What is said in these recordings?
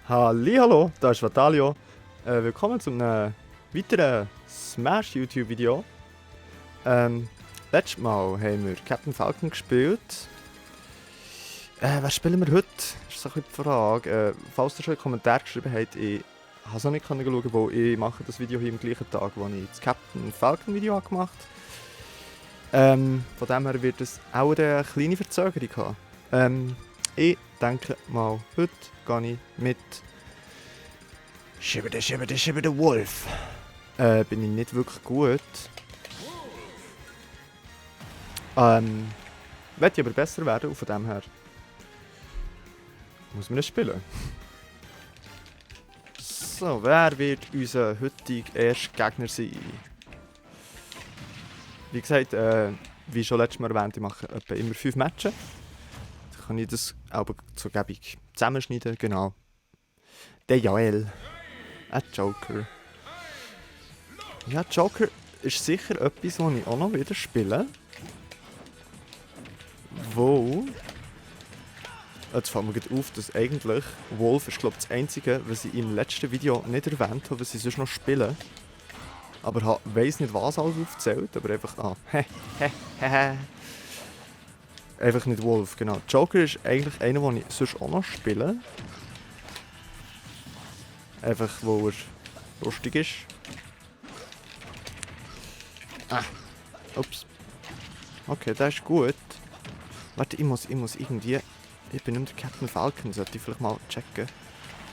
Hallihallo, da ist Vatalio. Willkommen zu einem weiteren Smash YouTube Video. Letztes Mal haben wir Captain Falcon gespielt. Was spielen wir heute? Das ist so ein bisschen die Frage. Falls ihr schon einen Kommentar geschrieben habt, ich habe es noch nicht schauen, weil ich mache das Video hier am gleichen Tag, wo ich das Captain Falcon Video gemacht habe. Von dem her wird es auch eine kleine Verzögerung haben. Ich denke mal, heute gehe ich mit Schibber Wolf. Bin ich nicht wirklich gut. Möchte ich aber besser werden und von dem her muss man es spielen. So, wer wird unser heutiger erster Gegner sein? Wie gesagt, wie schon letztes Mal erwähnt, ich mache etwa immer 5 Matches. Dann kann ich das aber zur Gebung zusammenschneiden, genau. Der Joel. Ein Joker. Ja, Joker ist sicher etwas, das ich auch noch wieder spiele. Wo... Jetzt fällt mir gerade auf, dass eigentlich Wolf ist, glaube ich, das Einzige, was ich im letzten Video nicht erwähnt habe, was ich sonst noch spiele. Aber ich weiss nicht, was alles aufzählt, aber einfach... Einfach nicht Wolf, genau. Joker ist eigentlich einer, den ich sonst auch noch spiele. Einfach, wo er lustig ist. Ups. Okay, das ist gut. Warte, ich muss irgendwie... Ich bin nicht der Captain Falcon, sollte ich vielleicht mal checken.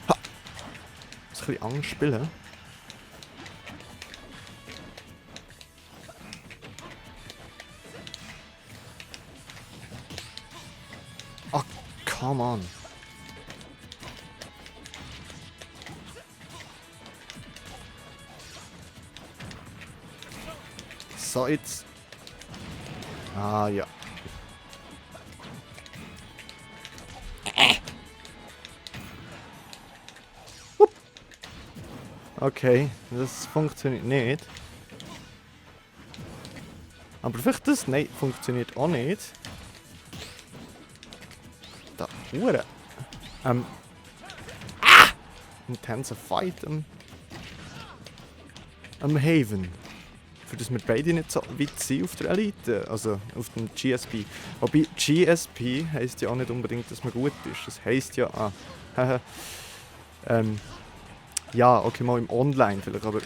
Ha! Ich muss ein bisschen Angst spielen. Oh, come on. So, jetzt... Ah, ja. Okay, das funktioniert nicht. Aber vielleicht das... Nein, funktioniert auch nicht. Da, Hure. Intense Fight am Haven. Für das wir beide nicht so weit sind auf der Elite, also auf dem GSP. Wobei GSP heisst ja auch nicht unbedingt, dass man gut ist. Das heisst ja, ja, okay, mal im Online vielleicht, aber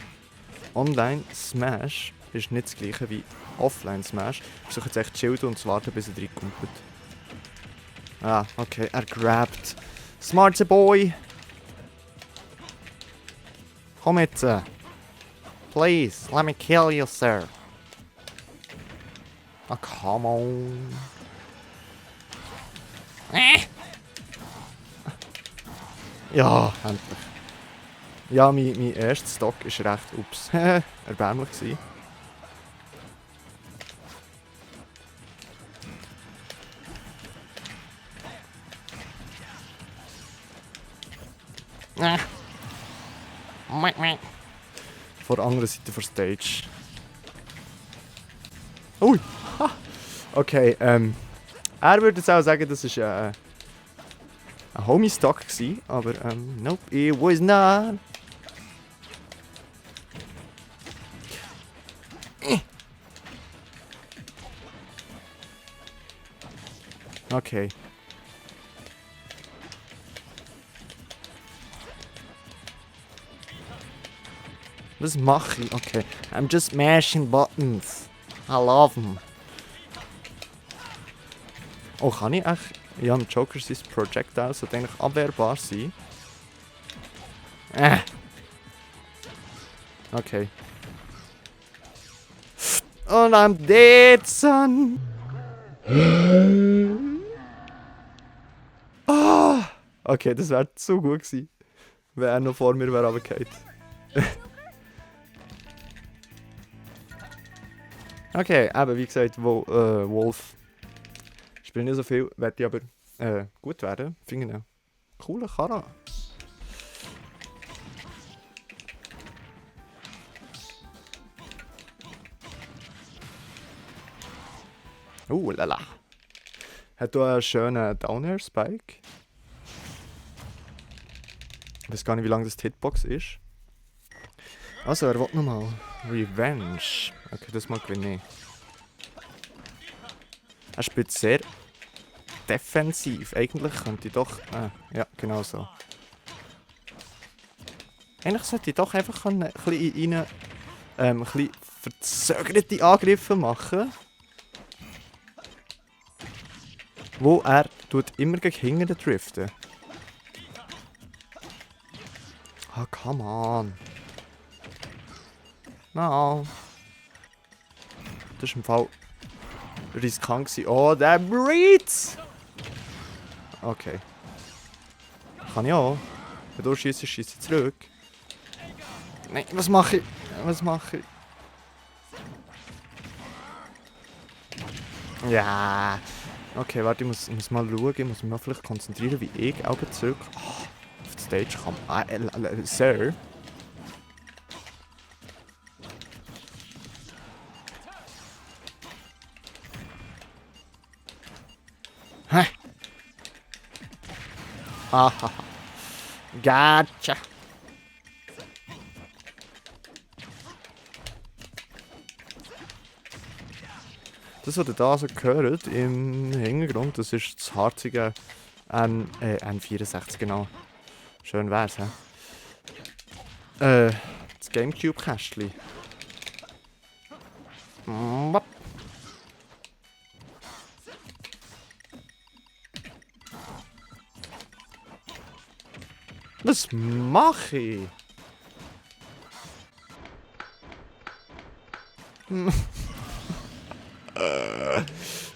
Online Smash ist nicht das gleiche wie Offline Smash. Ich versuche jetzt echt chillen und zu warten, bis er reinkommt. Ah, okay, er grabt. Smart Boy! Komm jetzt! Please, let me kill you, sir. Oh, come on. Ja, endlich. Ja, mein erster Stock war recht, ups, erbärmlich gewesen. Vor der anderen Seite der Stage. Ui! Ha. Okay, er würde jetzt auch sagen, das war ein Homie-Stock, aber nope, it was not. Okay. Was mache ich? Okay. I'm just mashing buttons. I love them. Oh, kann ich echt... Ja, im Joker sein Projectile sollte eigentlich abwehrbar sein. Okay. Und I'm dead, son! Ah! Okay, das wäre zu gut gewesen, wenn er noch vor mir wäre runtergefallen. Okay, eben wie gesagt, Wolf. Ich spiele nicht so viel, werde ich aber gut werden. Finde ich einen coolen Chara. Lala. Hat du einen schönen Down-Air-Spike? Ich weiß gar nicht, wie lange das die Hitbox ist. Also, er will nochmal. Revenge. Okay, das mal gewinne ich. Er spielt sehr defensiv. Eigentlich könnte ich doch... ja, genau so. Eigentlich sollte ich doch einfach ein bisschen in ihnen ein bisschen verzögerte Angriffe machen. Wo er immer gegen hinten driften. Ah, come on. No. Das war im Fall riskant gewesen. Oh, der Breeds! Okay. Kann ich auch. Wenn du schießt, schießt ich zurück. Nein, was mache ich? Was mache ich? Ja. Okay, warte, ich muss mal schauen. Ich muss mich mal vielleicht konzentrieren, wie ich Augen zurück auf die Stage komme. Sir. Hä? Aha. Gotcha. Das, was ihr da so gehört im Hintergrund, das ist das harzige N64, genau. Schön wär's, hä? Das Gamecube-Kästchen. Was mache ich?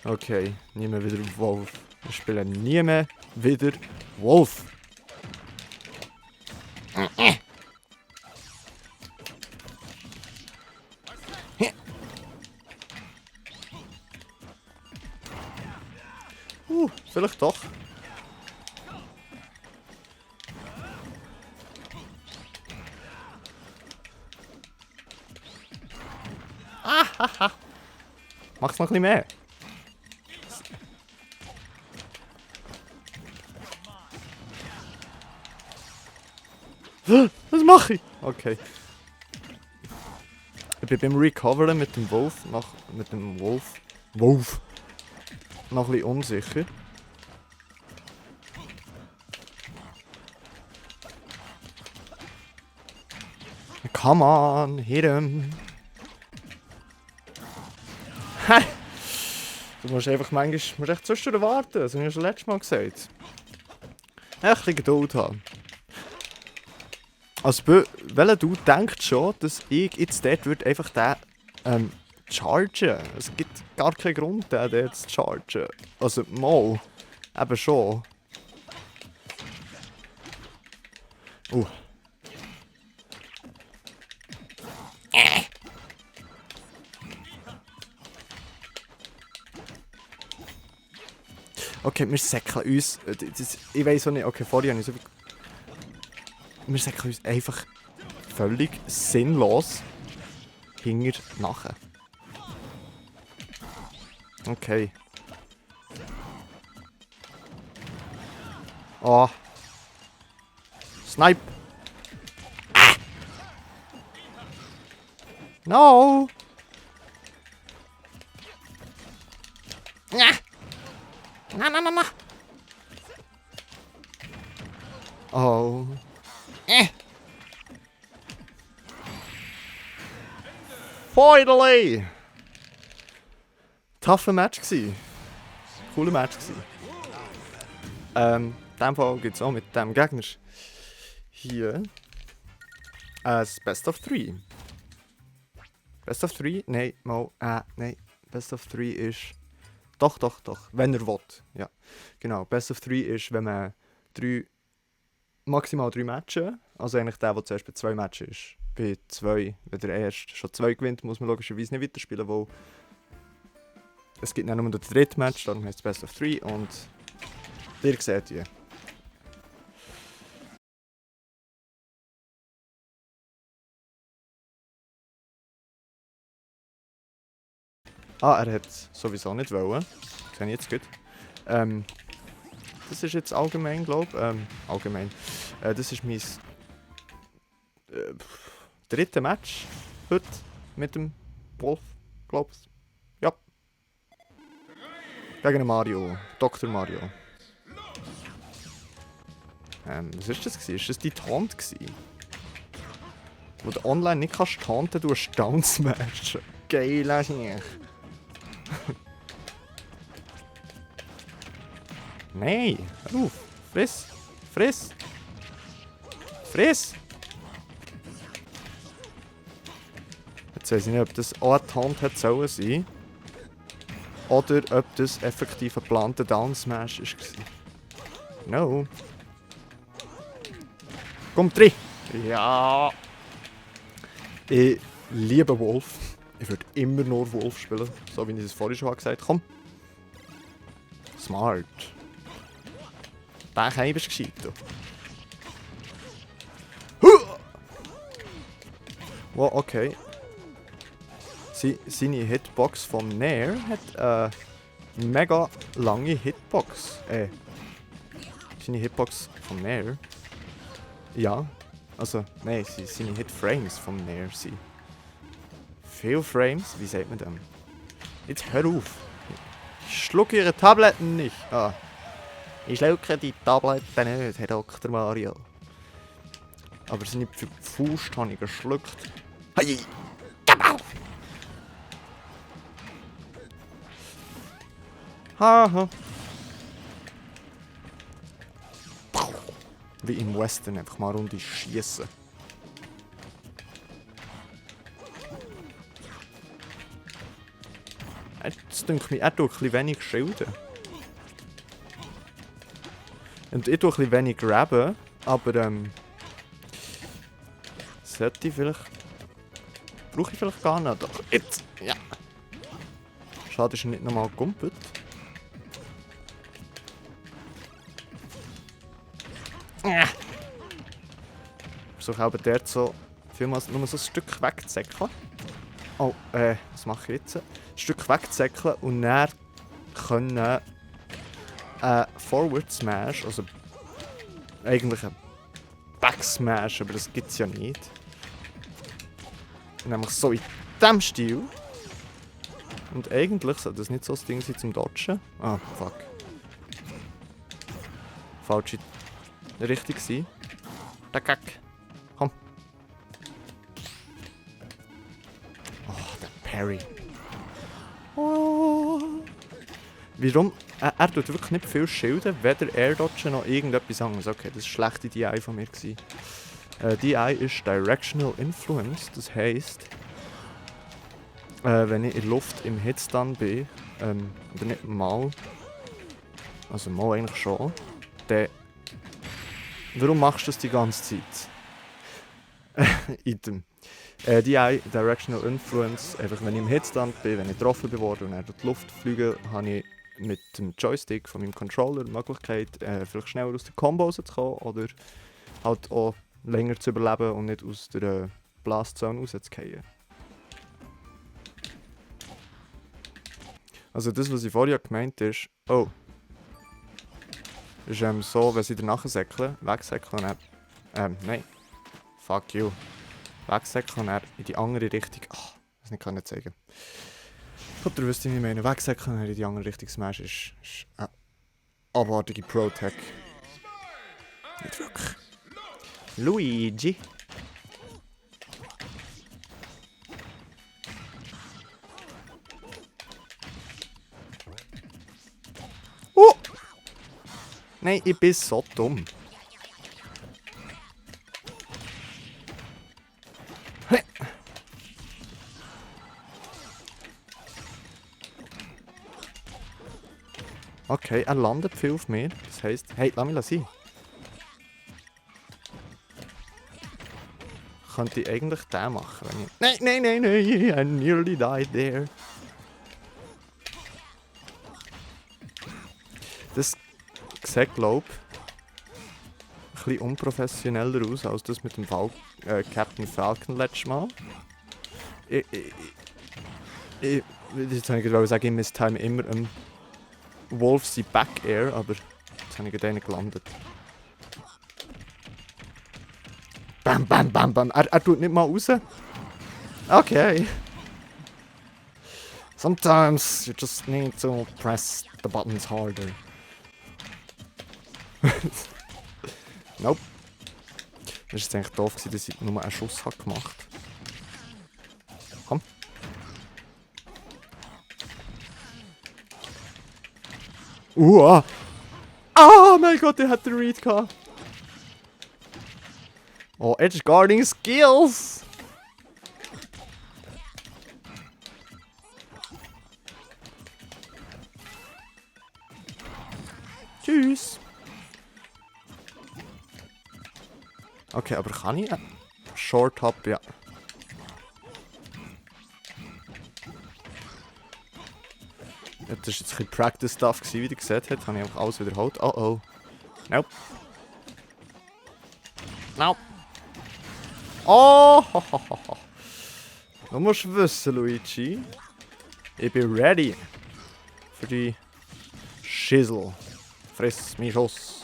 Okay, nie mehr wieder Wolf. Wir spielen nie mehr wieder Wolf. Vielleicht doch. Mach's noch ein bisschen mehr. Was mache ich? Okay. Ich bin beim Recoveren mit dem Wolf. Wolf. Noch ein bisschen unsicher. Come on, hit him. Du musst einfach manchmal echt zwischendurch warten, das habe ich schon letztes Mal gesagt. Ein bisschen Geduld haben. Also, welcher du denkst schon, dass ich jetzt dort würde einfach den chargen? Es gibt gar keinen Grund, den dort zu chargen. Also, mal. Eben schon. Okay, wir säckeln uns. Ich weiss auch nicht, okay, vorher habe ich so viel. Wir säckeln uns einfach völlig sinnlos hinter nachher. Okay. Oh. Snipe! Ah. No! Ja. Na. Oh. Finally! Tougher Match gsi. Cooler Match gsi. In diesem Fall gibt es auch mit dem Gegner hier das Best of 3. Best of 3? Nein, nein. Best of 3 ist... Doch. Wenn er will. Ja, genau. Best of 3 ist, wenn man maximal 3 Matches, also eigentlich der zuerst bei 2 Matches ist. Bei 2, wenn der erste schon 2 gewinnt, muss man logischerweise nicht weiterspielen, weil es gibt dann nur den dritten Match, darum heißt es Best of 3 und ihr seht die. Er hat sowieso nicht wollen. Das sehe ich jetzt gut. Das ist jetzt allgemein, glaube ich. Allgemein. Das ist mein drittes Match heute mit dem Wolf, glaube ich. Ja. Gegen Mario. Dr. Mario. Was war das? Ist das die Taunt? Wo du online nicht kannst taunten, du hast Down smashen. Geil, eigentlich. Nein, hör auf. Friss. Friss. Friss. Jetzt weiss ich nicht, ob das auch eine Taunt hätte sollen sein. Oder ob das effektiv ein geplanter Down Smash war. No. Komm drin! Ja! Ich liebe Wolf. Ich würde immer nur Wolf spielen, so wie ich es vorhin schon gesagt habe. Komm! Smart. Der Keim ist gescheit. Wow, okay. Seine Hitbox vom Nair hat eine mega lange Hitbox. Seine Hitbox vom Nair. Ja. Also, nein, seine Hitframes vom Nair sind. Viele Frames? Wie sagt man das? Jetzt hör auf! Ich schlucke ihre Tabletten nicht! Ah. Ich schlucke die Tabletten nicht, Herr Dr. Mario. Aber seine Faust habe ich geschluckt. Hey! Haha! Wie im Western, einfach mal runde schiessen. Jetzt denke ich mir, er tut ein bisschen wenig schilden. Und ich tue ein bisschen wenig grabben, aber sollte ich vielleicht... Brauche ich vielleicht gar nicht. Doch, jetzt! Ja! Schade, ist er nicht nochmal gegumpelt. Versuche auch dort so vielmals nur so ein Stück wegzusäckeln. Oh, was mache ich jetzt? Ein Stück wegzusäckeln und dann können Forward Smash, also eigentlich ein Back Smash, aber das gibt es ja nicht. Nämlich so in diesem Stil. Und eigentlich sollte das nicht so ein Ding sein zum Dodgen. Ah, fuck. Falsche Richtung sein. Kack. Komm. Oh, der Parry. Oh. Warum? Er tut wirklich nicht viel schilden, weder Air Dodgen noch irgendetwas anderes. Okay, das war schlechte DI von mir. DI ist Directional Influence, das heisst, wenn ich in der Luft im Hitstun bin, oder nicht mal, also mal eigentlich schon, dann... Warum machst du das die ganze Zeit? Item. DI, Directional Influence, einfach wenn ich im Hitstand bin, wenn ich getroffen bin worden und dann durch die Luft fliege, habe ich mit dem Joystick von meinem Controller die Möglichkeit, vielleicht schneller aus der Combo rauszukommen oder halt auch länger zu überleben und nicht aus der Blastzone rauszugehen. Also das, was ich vorher gemeint habe, ist, oh, ist so, wenn sie danach säckeln, wegsäckeln und dann, nein, fuck you, wegsäckeln und dann in die andere Richtung, das nicht kann ich zeigen. Oder wisst ihr, wie ich meine, wegsäckeln und dann in die andere Richtung smash ist eine abartige Pro-Tech. Nicht wirklich. Luigi. Nein, ich bin so dumm. Okay, er landet viel auf mir. Das heisst, hey, lass mich sein. Könnte ich eigentlich den machen, wenn ich... Nein, nein, nein, nein, I nearly died there. Das sieht, glaube ich, ein bisschen unprofessioneller aus als das mit dem Captain Falcon letztes Mal. Jetzt wollte ich sagen, ich misstime immer Wolf sein Back Air, aber Jetzt habe ich gerade einen gelandet. Bam, bam, bam, bam. Er tut nicht mal raus. Okay. Sometimes you just need to press the buttons harder. Nope. Das war jetzt eigentlich doof, dass ich nur einen Schuss habe gemacht. Komm. Oh mein Gott, der hat den Read gehabt. Oh, Edge Guarding Skills! Tschüss! Okay, aber kann ich? Short Hop, ja. Ja, das war jetzt ein bisschen Practice-Stuff, wie ihr gesehen habt. Habe ich einfach alles wiederholt. Oh oh. Nope. Nope. Oh! Du musst wissen, Luigi. Ich bin ready. Für die Schissel. Friss mich Schuss.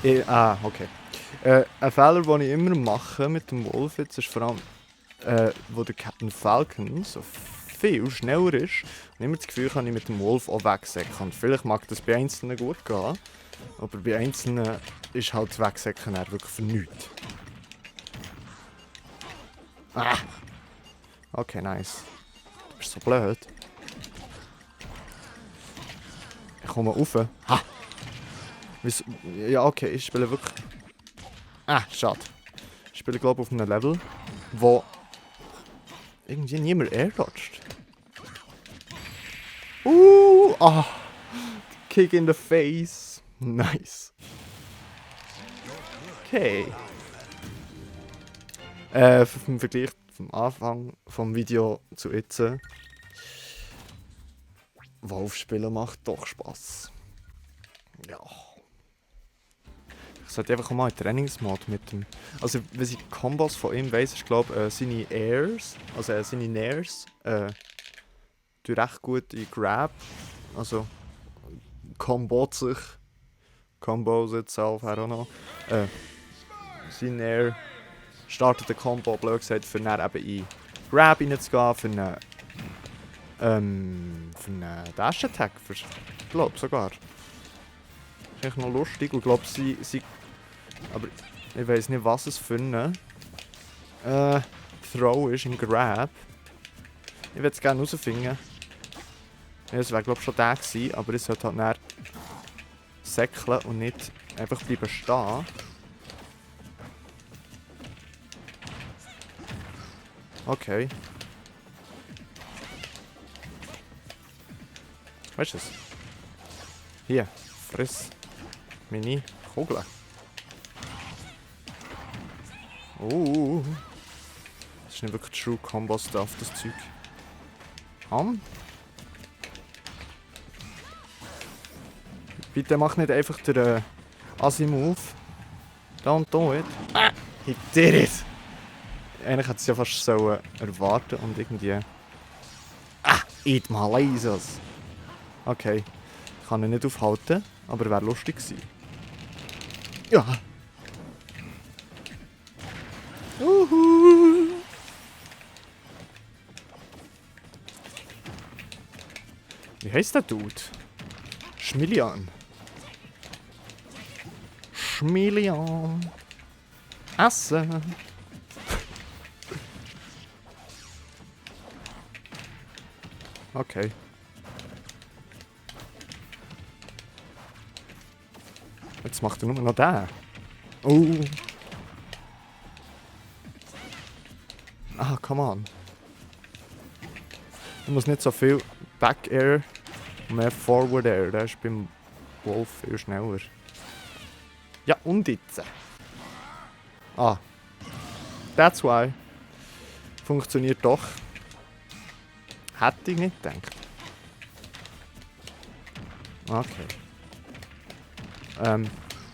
Okay. Ein Fehler, den ich immer mache mit dem Wolf jetzt, ist vor allem, wo der Captain Falcon so viel schneller ist. Und immer das Gefühl, kann ich mit dem Wolf auch wegsäcken. Und vielleicht mag das bei Einzelnen gut gehen, aber bei Einzelnen ist halt das Wegsäcken wirklich für nichts. Ah! Okay, nice. Du bist so blöd. Ich komme rauf. Ha! Ja, okay, ich spiele wirklich... schade. Ich spiele, glaube ich, auf einem Level, wo irgendwie niemand airdodgt. Kick in the face. Nice. Okay. Im Vergleich vom Anfang vom Video zu jetzt. Wolfspielen macht doch Spaß. Ja. Ich sollte einfach mal einen Trainingsmod mit dem... Also, wenn ich Kombos von ihm weiss, ist glaube seine Airs, also seine Nairs, die recht gut in Grab, also kombot sich, Combos itself, I don't know. Sein Air startet den Combo, blöd gesagt, für dann eben in Grab reinzugehen, für einen Dash Attack, ich glaube sogar. Das ist eigentlich noch lustig und ich glaube, sie aber ich weiß nicht, was es für eine Throw ist im Grab. Ich würde es gerne herausfinden. Ja, es wäre glaube ich schon der gewesen, aber es sollte halt dann säckeln und nicht einfach bleiben stehen. Okay. Weißt du es? Hier, friss meine Kugel. Das ist nicht wirklich True Combo Stuff, das Zeug. Bitte mach nicht einfach den Assi-Move. Don't do it. He did it! Eigentlich hätte es ja fast so erwarten und irgendwie... eat my lasers! Okay. Ich kann ihn nicht aufhalten, aber wäre lustig gewesen. Ja! Wie heisst der Dude? Schmillian. Schmillian. Essen. Okay. Jetzt macht er nur noch den. Come on. Du musst nicht so viel Back Air und mehr Forward Air. Der ist beim Wolf viel schneller. Ja, und jetzt. That's why. Funktioniert doch. Hätte ich nicht gedacht. Okay.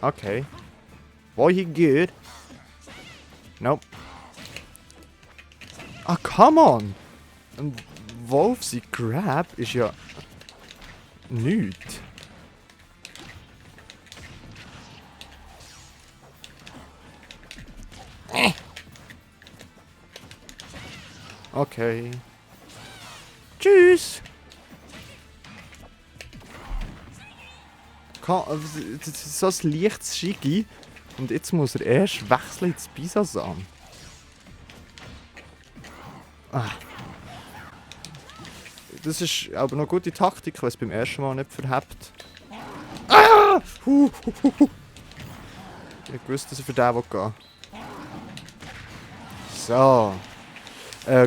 Okay. War he good? Nope. Come on! Wolf, sein Grab ist ja nichts. Okay. Tschüss! Das ist so ein leichtes Shigi. Und jetzt muss er erst wechseln ins Bisasam. Ah. Das ist aber noch gute Taktik, weil es beim ersten Mal nicht verhebt. Ah! Ich wusste, dass er für den gehen. So.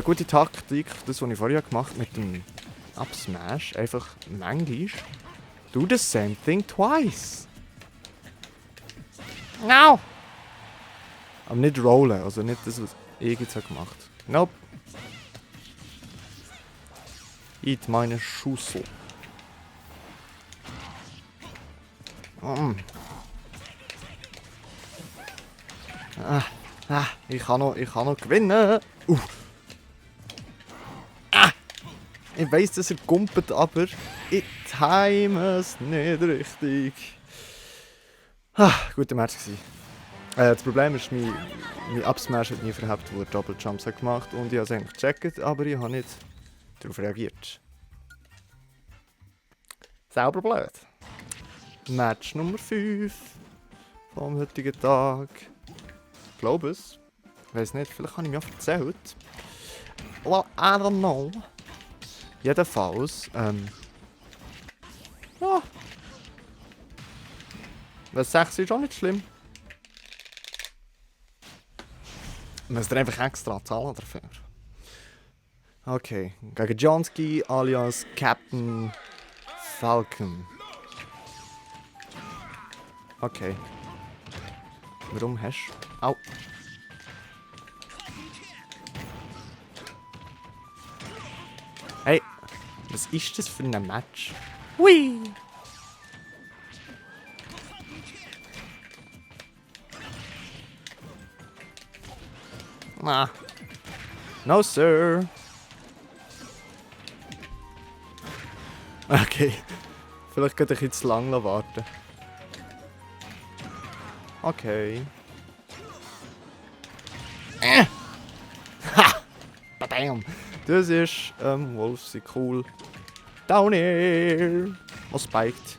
Gute Taktik, das was ich vorher gemacht habe mit dem Upsmash. Einfach manchmal. Do the same thing twice. No! Aber nicht rollen, also nicht das, was ich jetzt gemacht habe. Nope. Eat meine Schussel. Ich kann noch gewinnen. Ich weiss, dass er gumpet, aber ich time es nicht richtig. Guter Match gewesen. Das Problem ist, mein Upsmash hat nie verhebt, wo er Double Jumps hat gemacht und ich habe es eigentlich gecheckt, aber ich habe nicht darauf reagiert. Selber blöd. Match Nummer 5 vom heutigen Tag. Ich glaube es. Ich weiß nicht, vielleicht habe ich mir auch erzählt. Well, I don't know. Jedenfalls, ja. Das 6 ist auch nicht schlimm. Müsst ihr einfach extra zahlen dafür. Okay, gegen Jonski alias Captain Falcon. Okay. Warum hast du... Au. Hey, was ist das für ein Match? Hui! Ah. No, sir. Okay. Vielleicht könnte ich jetzt lang warten. Okay. Ha! Badam! Das ist, Wolf, sie cool. Down here! Was spiked?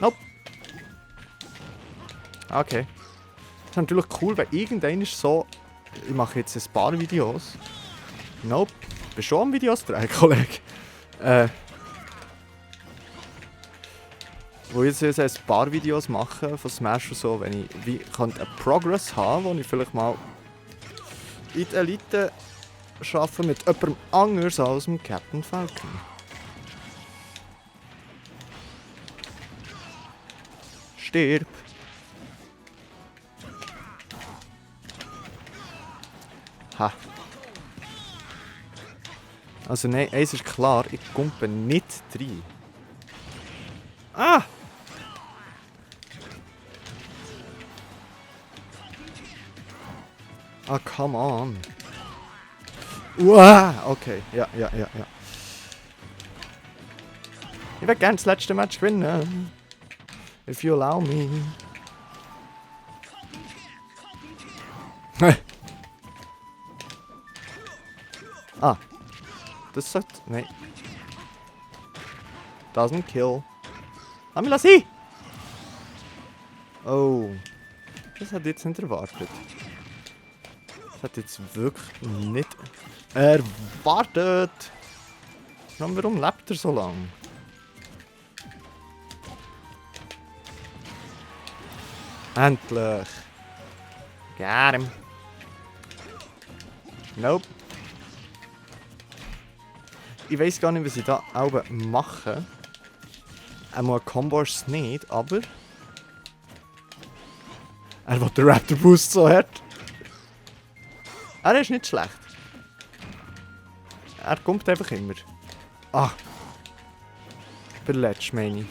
Nope. Okay. Das ist natürlich cool, weil irgendein ist so... Ich mache jetzt ein paar Videos. Nope. Ich bin schon am Videos drehen, Kollege. Wo ich jetzt ein paar Videos mache von Smash und so, wenn ich wie könnte einen Progress haben, wo ich vielleicht mal in die Elite arbeite mit jemandem anders als dem Captain Falcon. Stirb! Ha! Also nein, eins ist klar, ich kumpe nicht rein. Ah! Ah, come on. Uah! Okay, ja. Ich würde gerne das letzte Match gewinnen. If you allow me. Ah. Das sollte... Nein. Doesn't kill. Lass mich hin! Oh. Das hätte ich jetzt nicht erwartet. Das hätte ich jetzt wirklich nicht erwartet. Warum lebt er so lang? Endlich. Got him. Nope. Ich weiß gar nicht, was ich da auch mache. Einmal Combo ist es nicht, aber... Er will den Raptor Boost so hart. Er ist nicht schlecht. Er kommt einfach immer. Ah. Der letzte, meine ich.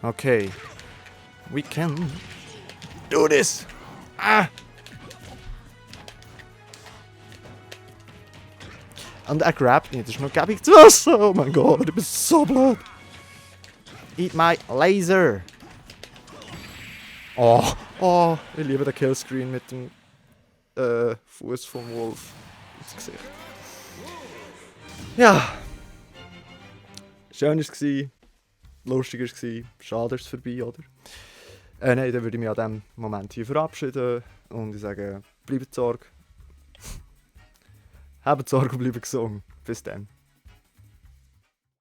Okay. We can do this! Ah! Und er grabt nicht, das ist noch gäbig zu Wasser! Oh mein Gott, ich bin so blöd! Eat my laser! Oh, oh, ich liebe den Killscreen mit dem Fuß vom Wolf ins Gesicht. Ja. Schön war es, lustig war es, schade ist es vorbei, oder? Nein, dann würde ich mich an diesem Moment hier verabschieden und ich sage, bleibt Sorge. Habt Sorge und bleibt gesund. Bis dann.